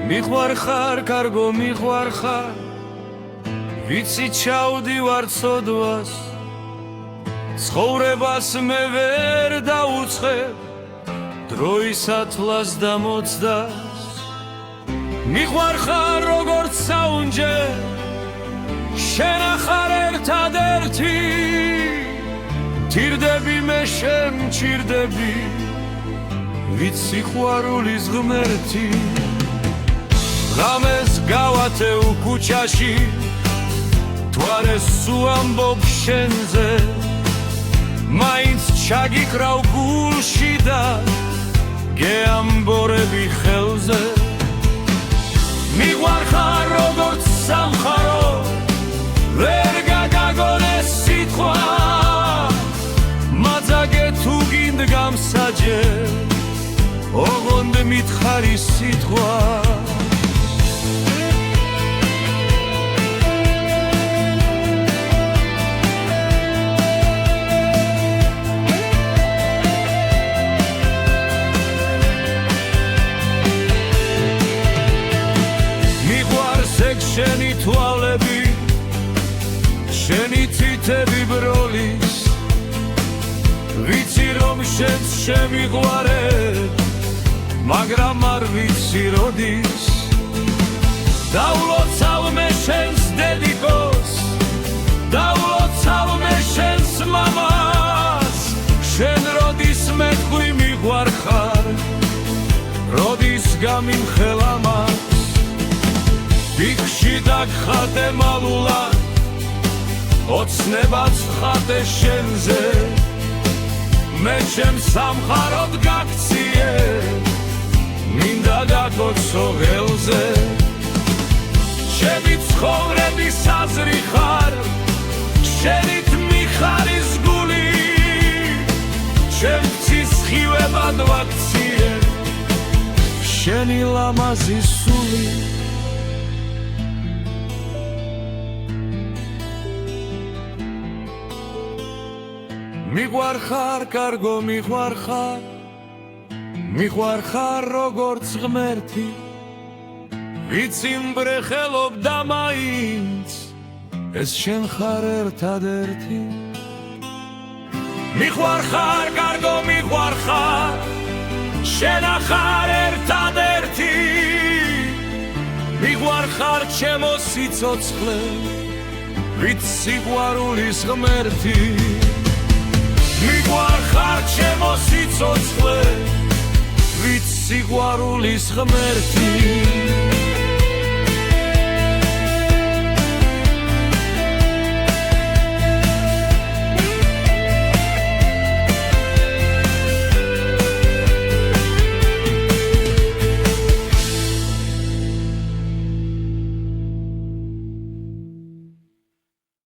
მიყვარხარ, კარგო მიყვარხარ, ვიცი ჩავდივარ ცოდვას, ცხოვრებას მე ვერ დაუწყებ, დროის ათლას და მოცდას. მიყვარხარ როგორც საუნჯე, შენ ახარ ერთადერთი, მჭირდები მე შენ მჭირდები, ვით სიყვარულის ღმერთი. ღამეს გავათევ ქუჩაში, თვარეს სუ ამბობ შენზე, მაინც ჩაგიკრავ გულში და გეამბორები ხელზე. მიყვარხარ როგორც სამხარო, ვერ გაგაგონეს სიტყვა, მაძაგე თუ გინდგამ საჯერ, ოღონდ მითხარი სიტყვა. შენი თვალები, შენი თითები ბროლის, ვიცი რომ შენს შემიყვარებ, მაგრამ არ ვიცი როდის. დაულოცავ მე შენს დედიკოს, დაულოცავ მე შენს მამას, შენ როდის მეთქვი მიყვარხარ, როდის გამიმხელა მას. იქში დაგხატე მალულად, ოცნებაც ხატე შენზე, მე ჩემს სამხაროდ გაქციე, მინდა გაგოცო ველზე. ჩემი ცხოვრების აზრი ხარ, შენით მიხარის გული, ჩემთვის ხივებად ვაქციე, შენი ლამაზი სული. მიყვარხარ, კარგო მიყვარხარ, მიყვარხარ როგორც ღმერთი, ვიცი მბრეხელობ და მაინც ეს შენ ხარ ერთადერთი. მიყვარხარ, კარგო მიყვარხარ, შენ ახარ ერთადერთი, მიყვარხარ ჩემო სიცოცხლე, ვით სიყვარულის ღმერთი. მიყვარხარ ჩემო სიცოცხლე, ვით სიყვარულის ღმერთი.